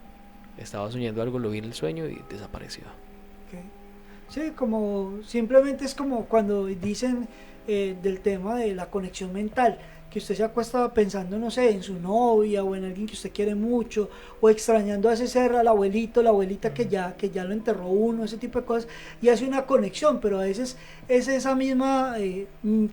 estaba soñando algo, lo vi en el sueño y desapareció. Okay. Sí, como simplemente es como cuando dicen del tema de la conexión mental, que usted se acuesta pensando, no sé, en su novia o en alguien que usted quiere mucho, o extrañando a ese ser, al abuelito, la abuelita que ya lo enterró uno, ese tipo de cosas, y hace una conexión, pero a veces es esa misma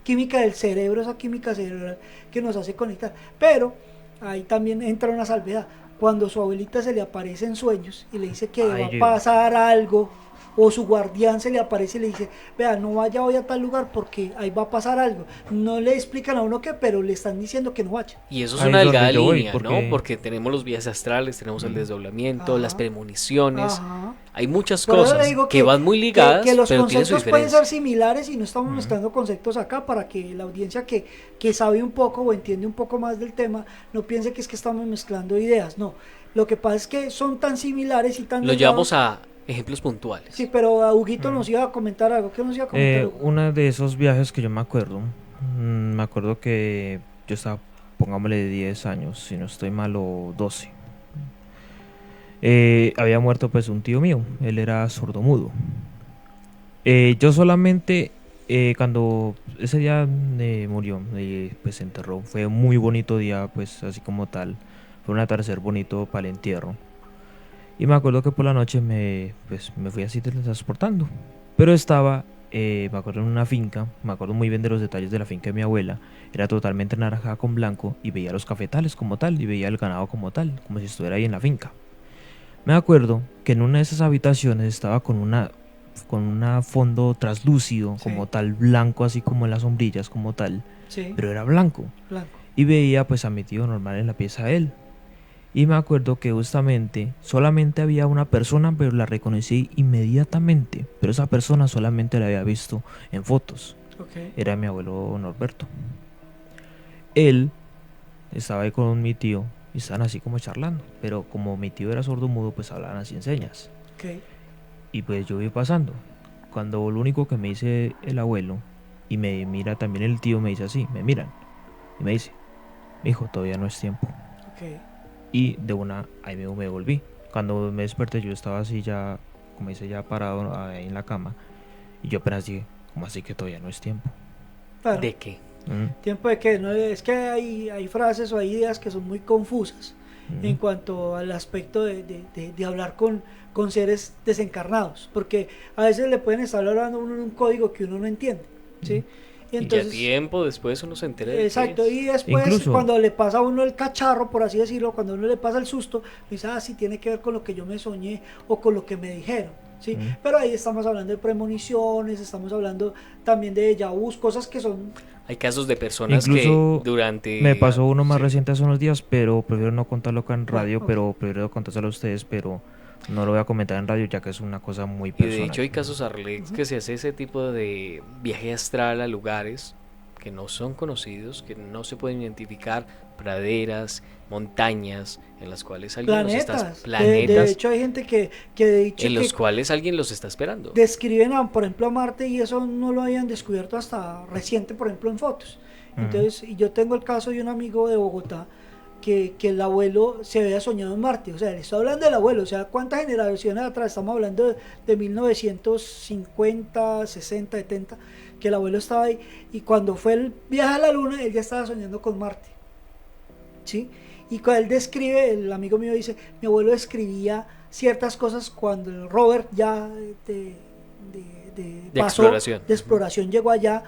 química del cerebro, esa química cerebral que nos hace conectar. Pero ahí también entra una salvedad, cuando su abuelita se le aparece en sueños y le dice que va a pasar algo, o su guardián se le aparece y le dice, vea, no vaya hoy a tal lugar porque ahí va a pasar algo. No le explican a uno qué, pero le están diciendo que no vaya. Y eso es una delgada línea, ¿no? Porque tenemos los viajes astrales, tenemos el desdoblamiento, las premoniciones. Hay muchas cosas que van muy ligadas, que los pero tienen su conceptos pueden diferencia. ser similares y no estamos mezclando conceptos acá para que la audiencia que sabe un poco o entiende un poco más del tema no piense que es que estamos mezclando ideas. No, lo que pasa es que son tan similares y tan... Lo llevamos a ejemplos puntuales. Sí, pero a Huguito nos iba a comentar algo. ¿Qué nos iba a comentar? Uno de esos viajes que yo me acuerdo que yo estaba, pongámosle, de 10 años, si no estoy mal, o 12. Había muerto pues un tío mío, él era sordomudo. Yo solamente, cuando ese día murió, pues se enterró, fue un muy bonito día, pues así como tal, fue un atardecer bonito para el entierro. Y me acuerdo que por la noche me fui así transportando. Pero estaba, me acuerdo, en una finca, me acuerdo muy bien de los detalles de la finca de mi abuela. Era totalmente naranjada con blanco y veía los cafetales como tal, y veía el ganado como tal, como si estuviera ahí en la finca. Me acuerdo que en una de esas habitaciones estaba con una fondo traslúcido, sí, como tal, blanco, así como en las sombrillas como tal, sí, pero era blanco. Y veía pues a mi tío normal en la pieza de él. Y me acuerdo que justamente solamente había una persona, pero la reconocí inmediatamente. Pero esa persona solamente la había visto en fotos. Okay. Era mi abuelo Norberto. Él estaba ahí con mi tío y estaban así como charlando. Pero como mi tío era sordomudo, pues hablaban así en señas. Okay. Y pues yo vi pasando. Cuando lo único que me dice el abuelo, y me mira también el tío, me dice así, me miran. Y me dice, hijo, todavía no es tiempo. Okay. Y de una, ahí me volví. Cuando me desperté yo estaba así ya, como dice, ya parado ahí en la cama. Y yo apenas dije, ¿cómo así que todavía no es tiempo? Claro. ¿De qué? ¿Tiempo de qué? No, es que hay frases o hay ideas que son muy confusas en cuanto al aspecto de hablar con seres desencarnados. Porque a veces le pueden estar hablando a uno en un código que uno no entiende, ¿sí? Y Y entonces, ya tiempo después uno se entera de qué exacto, es. y después Incluso- cuando le pasa a uno el cacharro, por así decirlo, cuando a uno le pasa el susto, dice, ah, sí, tiene que ver con lo que yo me soñé o con lo que me dijeron, ¿sí? Pero ahí estamos hablando de premoniciones, estamos hablando también de déjà vus, cosas que son... Hay casos de personas Incluso que durante... me pasó uno más sí. reciente hace unos días, pero prefiero no contarlo acá en radio, ok. pero prefiero contárselo a ustedes, pero no lo voy a comentar en radio ya que es una cosa muy Y personal. de hecho hay casos, Arlex, que se hace ese tipo de viaje astral a lugares que no son conocidos, que no se pueden identificar, praderas, montañas, en las cuales alguien los está... Planetas. De Planetas, hecho, hay gente que de hecho en que los cuales alguien los está esperando. describen, por ejemplo, a Marte y eso no lo habían descubierto hasta reciente, por ejemplo, en fotos. Entonces, y yo tengo el caso de un amigo de Bogotá que el abuelo se había soñado en Marte. O sea, le estoy hablando del abuelo. O sea, ¿cuántas generaciones atrás? Estamos hablando de 1950, 60, 70, que el abuelo estaba ahí. Y cuando fue el viaje a la Luna, él ya estaba soñando con Marte. ¿Sí? Y cuando él describe, el amigo mío dice, mi abuelo describía ciertas cosas cuando el Robert ya pasó, exploración. de exploración llegó allá.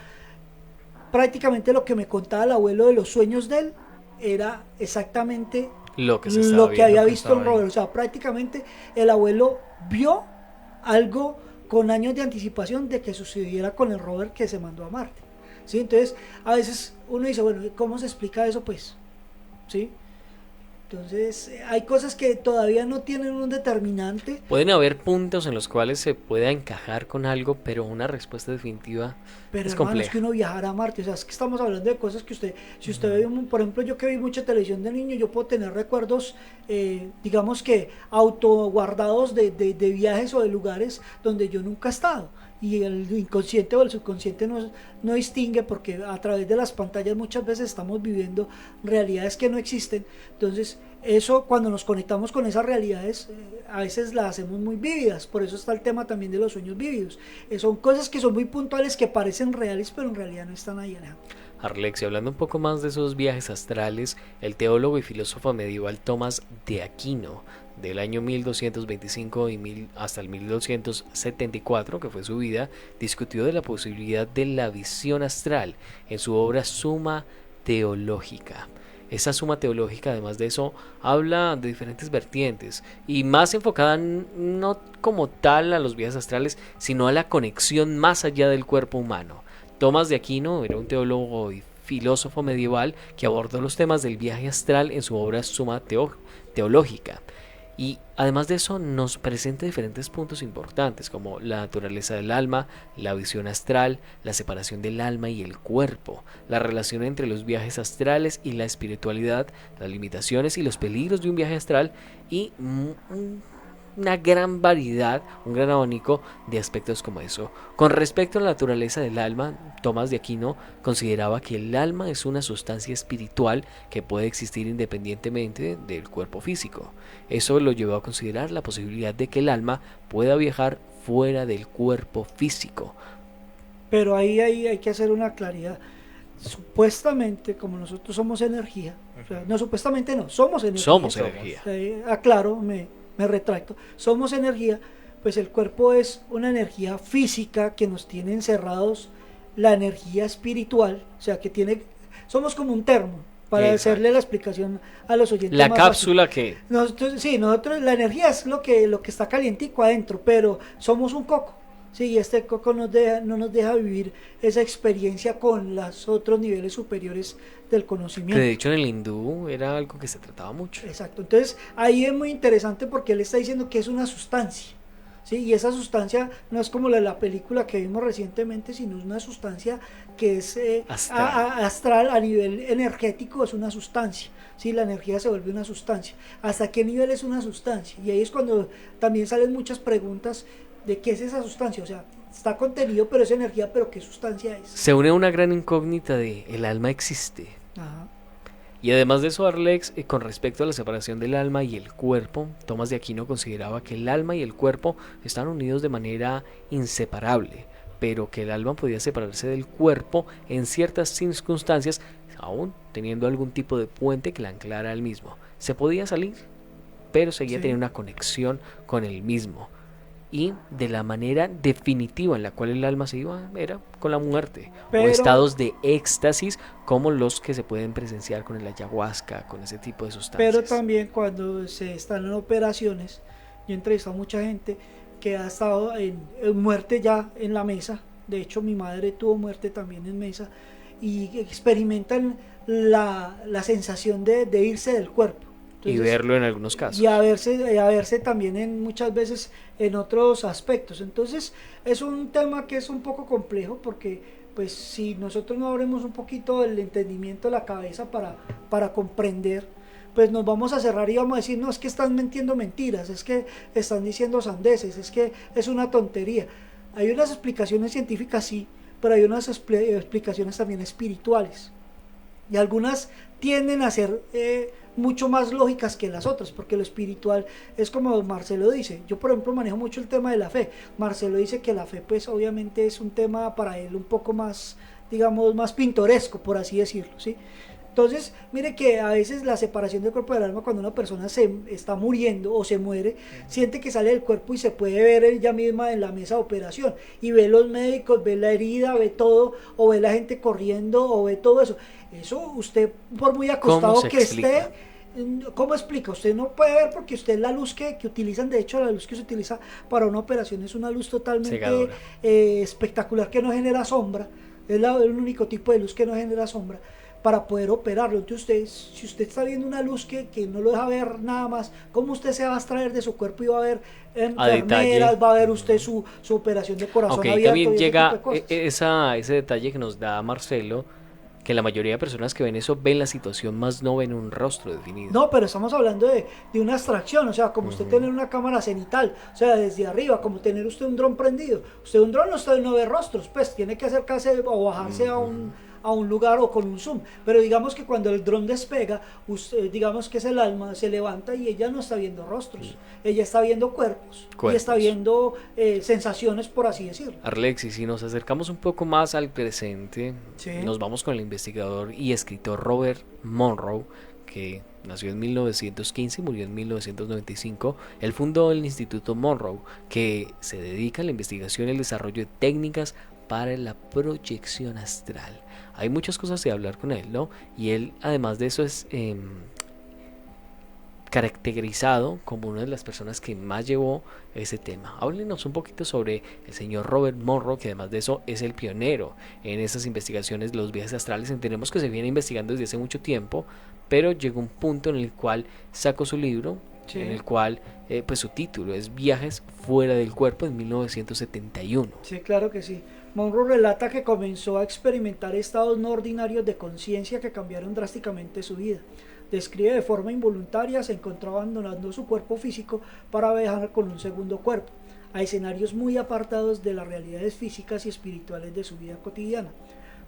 Prácticamente lo que me contaba el abuelo de los sueños de él era exactamente Lo que se lo estaba que viendo. había que visto el estaba ahí. Robert. O sea, prácticamente el abuelo vio algo con años de anticipación de que sucediera con el Robert que se mandó a Marte. ¿Sí? Entonces, a veces uno dice, bueno, ¿cómo se explica eso? Pues, ¿sí? Entonces, hay cosas que todavía no tienen un determinante. Pueden haber puntos en los cuales se pueda encajar con algo, pero una respuesta definitiva Pero es hermano, es compleja. que uno viajara a Marte, o sea, es que estamos hablando de cosas que usted, si usted ve, por ejemplo, yo que vi mucha televisión de niño, yo puedo tener recuerdos, digamos que autoguardados de viajes o de lugares donde yo nunca he estado. Y el inconsciente o el subconsciente no distingue porque a través de las pantallas muchas veces estamos viviendo realidades que no existen. Entonces, eso cuando nos conectamos con esas realidades, a veces las hacemos muy vívidas. Por eso está el tema también de los sueños vívidos. Son cosas que son muy puntuales, que parecen reales, pero en realidad no están ahí, Alejandro. Arlex, y hablando un poco más de esos viajes astrales, el teólogo y filósofo medieval Tomás de Aquino, del año 1225 hasta el 1274, que fue su vida, discutió de la posibilidad de la visión astral en su obra Suma Teológica. Esa Suma Teológica, además de eso, habla de diferentes vertientes y más enfocada no como tal a los viajes astrales, sino a la conexión más allá del cuerpo humano. Tomás de Aquino era un teólogo y filósofo medieval que abordó los temas del viaje astral en su obra Suma Teológica. Y además de eso nos presenta diferentes puntos importantes como la naturaleza del alma, la visión astral, la separación del alma y el cuerpo, la relación entre los viajes astrales y la espiritualidad, las limitaciones y los peligros de un viaje astral y una gran variedad, un gran abanico de aspectos como eso. Con respecto a la naturaleza del alma, Tomás de Aquino consideraba que el alma es una sustancia espiritual que puede existir independientemente del cuerpo físico. Eso lo llevó a considerar la posibilidad de que el alma pueda viajar fuera del cuerpo físico. Pero ahí hay que hacer una claridad. Supuestamente, como nosotros somos energía, o sea, no, supuestamente no, somos energía. Somos energía. Aclaro, me retracto. Somos energía, pues el cuerpo es una energía física que nos tiene encerrados la energía espiritual, o sea, que somos como un termo, para Exacto. hacerle la explicación a los oyentes. La más cápsula que... nosotros, la energía es lo que está calientico adentro, pero somos un coco. Sí, y este coco no nos deja vivir esa experiencia con los otros niveles superiores del Que conocimiento. de hecho en el hindú era algo que se trataba mucho. Exacto, entonces ahí es muy interesante porque él está diciendo que es una sustancia, ¿sí? Y esa sustancia no es como la película que vimos recientemente, sino es una sustancia que es astral a nivel energético, es una sustancia, ¿sí? La energía se vuelve una sustancia. ¿Hasta qué nivel es una sustancia? Y ahí es cuando también salen muchas preguntas de qué es esa sustancia, o sea, está contenido, pero es energía, pero ¿qué sustancia es? Se une a una gran incógnita de el alma existe. Ajá. Y además de eso, Arlex, con respecto a la separación del alma y el cuerpo, Tomás de Aquino consideraba que el alma y el cuerpo están unidos de manera inseparable, pero que el alma podía separarse del cuerpo en ciertas circunstancias, aún teniendo algún tipo de puente que la anclara al mismo. Se podía salir, pero seguía teniendo una conexión con el mismo. y de la manera definitiva en la cual el alma se iba era con la muerte, Pero- o estados de éxtasis como los que se pueden presenciar con el ayahuasca, con ese tipo de sustancias. Pero también cuando se están en operaciones, yo he entrevistado a mucha gente que ha estado en muerte ya en la mesa. De hecho, mi madre tuvo muerte también en mesa y experimentan la sensación de irse del cuerpo. y Entonces, verlo en algunos casos. y a verse también muchas veces en otros aspectos. Entonces es un tema que es un poco complejo porque pues si nosotros no abrimos un poquito el entendimiento de la cabeza para comprender, pues nos vamos a cerrar y vamos a decir, no, es que están mintiendo mentiras, es que están diciendo sandeces, es que es una tontería. Hay unas explicaciones científicas, sí, pero hay unas explicaciones también espirituales. Y algunas tienden a ser mucho más lógicas que las otras, porque lo espiritual es como Marcelo dice. Yo, por ejemplo, manejo mucho el tema de la fe. Marcelo dice que la fe, pues, obviamente es un tema para él un poco más, digamos, más pintoresco, por así decirlo, ¿sí? Entonces, mire que a veces la separación del cuerpo y del alma, cuando una persona se está muriendo o se muere, siente que sale del cuerpo y se puede ver ella misma en la mesa de operación y ve los médicos, ve la herida, ve todo, o ve la gente corriendo, o ve todo eso. Eso usted, por muy acostado que esté, ¿cómo explica? Usted no puede ver porque usted la luz que utilizan, de hecho la luz que se utiliza para una operación es una luz totalmente espectacular que no genera sombra, es el único tipo de luz que no genera sombra para poder operarlo. Entonces si usted está viendo una luz que no lo deja ver nada más, ¿cómo usted se va a extraer de su cuerpo y va a ver enfermeras, va a ver usted su operación de corazón abierto? También llega ese ese detalle que nos da Marcelo, que la mayoría de personas que ven eso ven la situación, más no ven un rostro definido. No, pero estamos hablando de una abstracción, o sea, como usted tener una cámara cenital, o sea, desde arriba, como tener usted un dron prendido. Usted un dron no ve rostros, pues tiene que acercarse o bajarse a un lugar o con un zoom, pero digamos que cuando el dron despega, usted, digamos que es el alma, se levanta y ella no está viendo rostros, ella está viendo cuerpos. Y está viendo sensaciones, por así decirlo. Arlexis, si nos acercamos un poco más al presente, Sí. nos vamos con el investigador y escritor Robert Monroe, que nació en 1915 y murió en 1995. Él fundó el Instituto Monroe, que se dedica a la investigación y el desarrollo de técnicas para la proyección astral. Hay muchas cosas de hablar con él, ¿no? Y él, además de eso, es caracterizado como una de las personas que más llevó ese tema. Háblenos un poquito sobre el señor Robert Monroe, que además de eso es el pionero en esas investigaciones de los viajes astrales. Entendemos que se viene investigando desde hace mucho tiempo, pero llegó un punto en el cual sacó su libro, Sí. en el cual pues su título es Viajes fuera del cuerpo, en 1971. Sí, claro que sí. Monroe relata que comenzó a experimentar estados no ordinarios de conciencia que cambiaron drásticamente su vida. Describe de forma involuntaria se encontró abandonando su cuerpo físico para viajar con un segundo cuerpo, a escenarios muy apartados de las realidades físicas y espirituales de su vida cotidiana.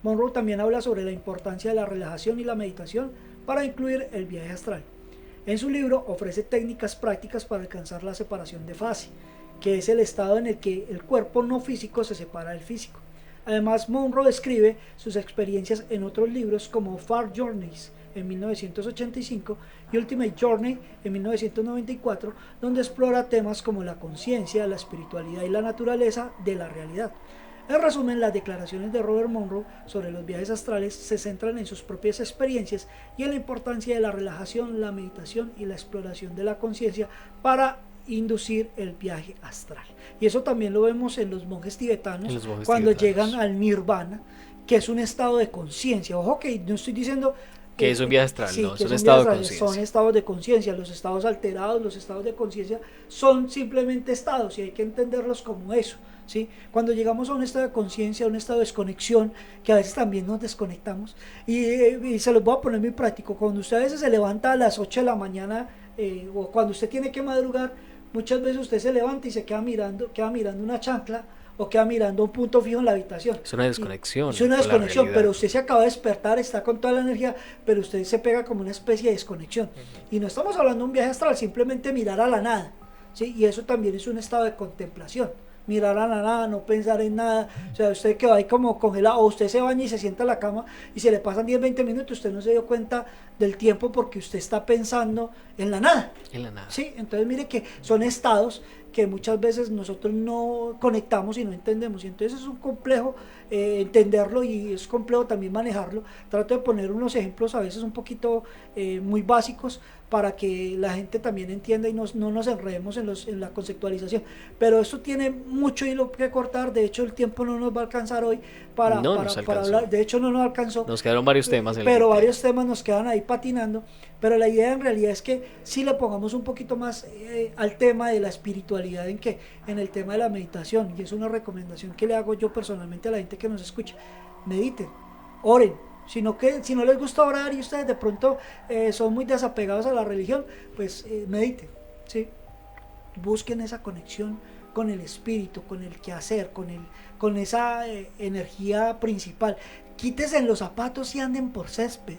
Monroe también habla sobre la importancia de la relajación y la meditación para incluir el viaje astral. En su libro ofrece técnicas prácticas para alcanzar la separación de fase, que es el estado en el que el cuerpo no físico se separa del físico. Además, Monroe describe sus experiencias en otros libros como Far Journeys en 1985 y Ultimate Journey en 1994, donde explora temas como la conciencia, la espiritualidad y la naturaleza de la realidad. En resumen, las declaraciones de Robert Monroe sobre los viajes astrales se centran en sus propias experiencias y en la importancia de la relajación, la meditación y la exploración de la conciencia para inducir el viaje astral. Y eso también lo vemos en los monjes tibetanos, cuando llegan al nirvana, que es un estado de conciencia. Ojo que no estoy diciendo que es un viaje astral, sí, no, es un estado de conciencia. Son estados de conciencia, los estados alterados, los estados de conciencia son simplemente estados y hay que entenderlos como eso, ¿sí? Cuando llegamos a un estado de conciencia, a un estado de desconexión, que a veces también nos desconectamos, y se los voy a poner muy práctico, cuando usted a veces se levanta a las 8 de la mañana, o cuando usted tiene que madrugar, muchas veces usted se levanta y se queda mirando una chancla, o queda mirando un punto fijo en la habitación. Es una desconexión. Es una desconexión, pero usted se acaba de despertar, está con toda la energía, pero usted se pega como una especie de desconexión. Y no estamos hablando de un viaje astral, simplemente mirar a la nada, ¿sí? Y eso también es un estado de contemplación. Mirar a la nada, no pensar en nada. O sea, usted quedó ahí como congelado, o usted se baña y se sienta en la cama y se le pasan 10, 20 minutos, usted no se dio cuenta del tiempo porque usted está pensando en la nada. En la nada. Sí, entonces mire que son estados que muchas veces nosotros no conectamos y no entendemos, y entonces es un complejo entenderlo, y es complejo también manejarlo. Trato de poner unos ejemplos a veces un poquito muy básicos para que la gente también entienda y no nos enredemos en la conceptualización, pero esto tiene mucho hilo que cortar. De hecho el tiempo no nos va a alcanzar hoy para hablar, de hecho no nos alcanzó, nos quedaron varios temas, pero varios temas nos quedan ahí patinando, pero la idea en realidad es que si le pongamos un poquito más al tema de la espiritualidad en el tema de la meditación, y es una recomendación que le hago yo personalmente a la gente que nos escucha: mediten, oren. Si no les gusta orar y ustedes de pronto son muy desapegados a la religión, pues mediten, ¿sí? Busquen esa conexión con el espíritu, con el quehacer, con esa energía principal. Quítense los zapatos y anden por césped,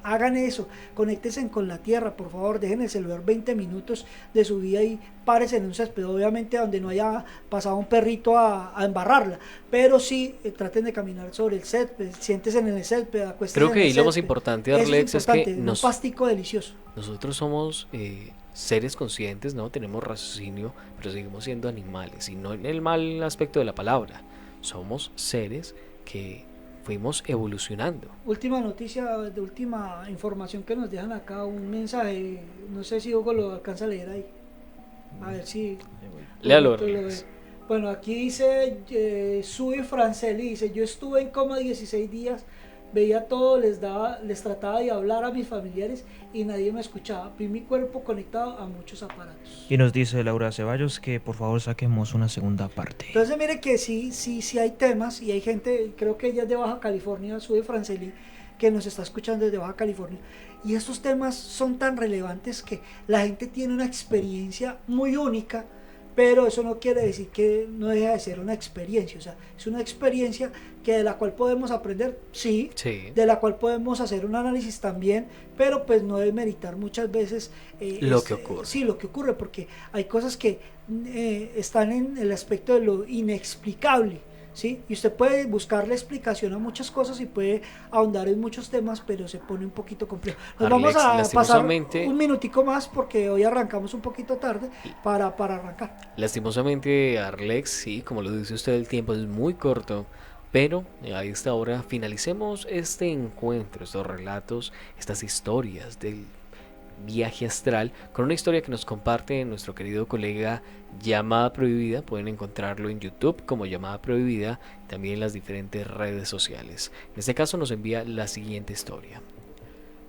hagan eso, conéctense con la tierra, por favor, dejen el celular 20 minutos de su vida y párense en un césped, obviamente donde no haya pasado un perrito a embarrarla, pero sí traten de caminar sobre el césped, siéntense en el césped, acuéstense. Creo que en el ahí césped. lo más importante, Arlex, es que un pastico delicioso. Nosotros somos seres conscientes, ¿no? Tenemos raciocinio, pero seguimos siendo animales, y no en el mal aspecto de la palabra. Somos seres que fuimos evolucionando. Última noticia, de última información que nos dejan acá, un mensaje, no sé si Hugo lo alcanza a leer ahí, a ver si... Léalo. Bueno, aquí dice Sui Franceli, dice: yo estuve en coma 16 días, veía todo, les trataba de hablar a mis familiares y nadie me escuchaba, vi mi cuerpo conectado a muchos aparatos. Y nos dice Laura Ceballos que por favor saquemos una segunda parte. Entonces mire que sí hay temas, y hay gente, creo que ella es de Baja California, Sue Franceli, que nos está escuchando desde Baja California, y estos temas son tan relevantes que la gente tiene una experiencia muy única, pero eso no quiere decir que no deja de ser una experiencia. O sea, es una experiencia de la cual podemos aprender, sí, de la cual podemos hacer un análisis también, pero pues no debe meritar muchas veces lo que ocurre. Sí, lo que ocurre, porque hay cosas que están en el aspecto de lo inexplicable, ¿sí? Y usted puede buscarle explicación a muchas cosas y puede ahondar en muchos temas, pero se pone un poquito complejo. Nos Arlex, vamos a pasar un minutico más porque hoy arrancamos un poquito tarde para arrancar. Lastimosamente, Arlex, sí, como lo dice usted, el tiempo es muy corto, pero a esta hora finalicemos este encuentro, estos relatos, estas historias del viaje astral, con una historia que nos comparte nuestro querido colega Llamada Prohibida. Pueden encontrarlo en YouTube como Llamada Prohibida, también en las diferentes redes sociales. En este caso nos envía la siguiente historia.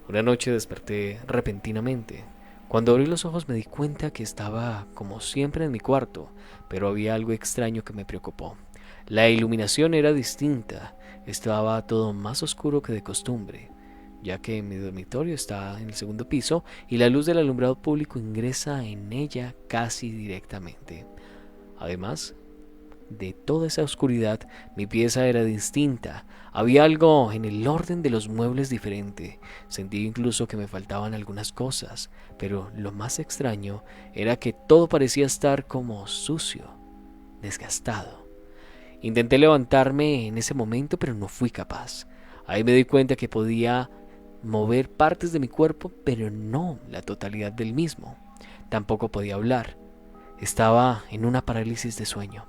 Una noche desperté repentinamente. Cuando abrí los ojos me di cuenta que estaba como siempre en mi cuarto, pero había algo extraño que me preocupó. La iluminación era distinta, estaba todo más oscuro que de costumbre, ya que mi dormitorio está en el segundo piso y la luz del alumbrado público ingresa en ella casi directamente. Además de toda esa oscuridad, mi pieza era distinta. Había algo en el orden de los muebles diferente. Sentí incluso que me faltaban algunas cosas, pero lo más extraño era que todo parecía estar como sucio, desgastado. Intenté levantarme en ese momento, pero no fui capaz. Ahí me di cuenta que podía mover partes de mi cuerpo, pero no la totalidad del mismo. Tampoco podía hablar. Estaba en una parálisis de sueño.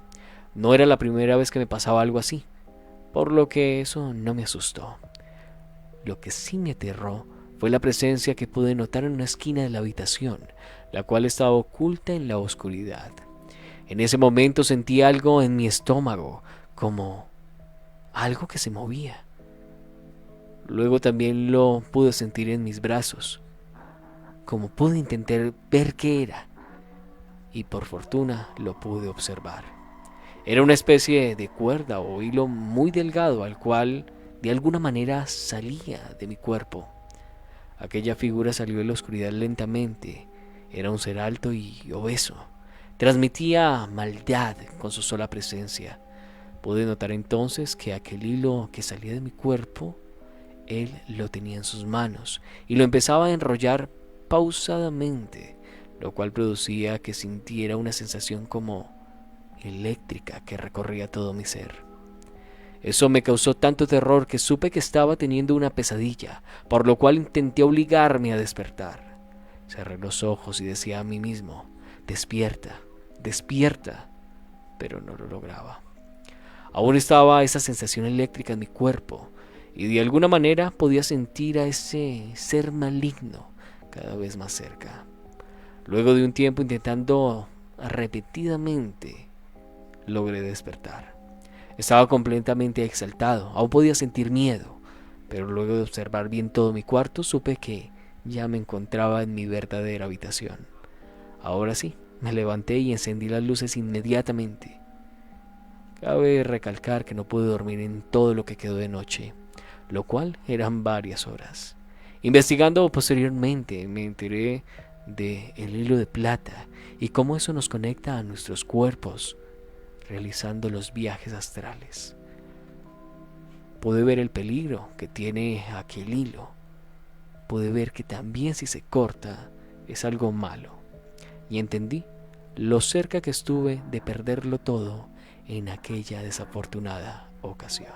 No era la primera vez que me pasaba algo así, por lo que eso no me asustó. Lo que sí me aterró fue la presencia que pude notar en una esquina de la habitación, la cual estaba oculta en la oscuridad. En ese momento sentí algo en mi estómago, como algo que se movía. Luego también lo pude sentir en mis brazos, como pude intentar ver qué era, y por fortuna lo pude observar. Era una especie de cuerda o hilo muy delgado al cual de alguna manera salía de mi cuerpo. Aquella figura salió de la oscuridad lentamente. Era un ser alto y obeso. Transmitía maldad con su sola presencia. Pude notar entonces que aquel hilo que salía de mi cuerpo, él lo tenía en sus manos y lo empezaba a enrollar pausadamente, lo cual producía que sintiera una sensación como eléctrica que recorría todo mi ser. Eso me causó tanto terror que supe que estaba teniendo una pesadilla, por lo cual intenté obligarme a despertar. Cerré los ojos y decía a mí mismo: despierta, despierta, pero no lo lograba. Aún estaba esa sensación eléctrica en mi cuerpo y de alguna manera podía sentir a ese ser maligno cada vez más cerca. Luego de un tiempo intentando repetidamente, logré despertar. Estaba completamente exaltado, aún podía sentir miedo, pero luego de observar bien todo mi cuarto supe que ya me encontraba en mi verdadera habitación. Ahora sí, me levanté y encendí las luces inmediatamente. Cabe recalcar que no pude dormir en todo lo que quedó de noche, lo cual eran varias horas. Investigando posteriormente me enteré del hilo de plata y cómo eso nos conecta a nuestros cuerpos, realizando los viajes astrales. Pude ver el peligro que tiene aquel hilo. Pude ver que también si se corta es algo malo. Y entendí lo cerca que estuve de perderlo todo en aquella desafortunada ocasión.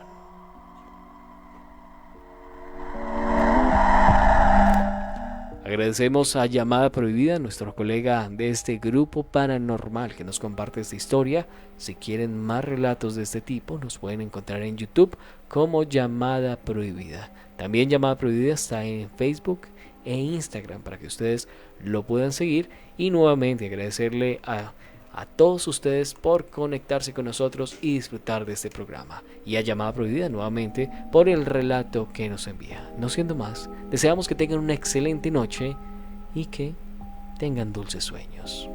Agradecemos a Llamada Prohibida, nuestro colega de este grupo paranormal que nos comparte esta historia. Si quieren más relatos de este tipo, nos pueden encontrar en YouTube como Llamada Prohibida. También Llamada Prohibida está en Facebook e Instagram para que ustedes lo puedan seguir. Y nuevamente agradecerle a todos ustedes por conectarse con nosotros y disfrutar de este programa. Y a Llamada Prohibida nuevamente por el relato que nos envía. No siendo más, deseamos que tengan una excelente noche y que tengan dulces sueños.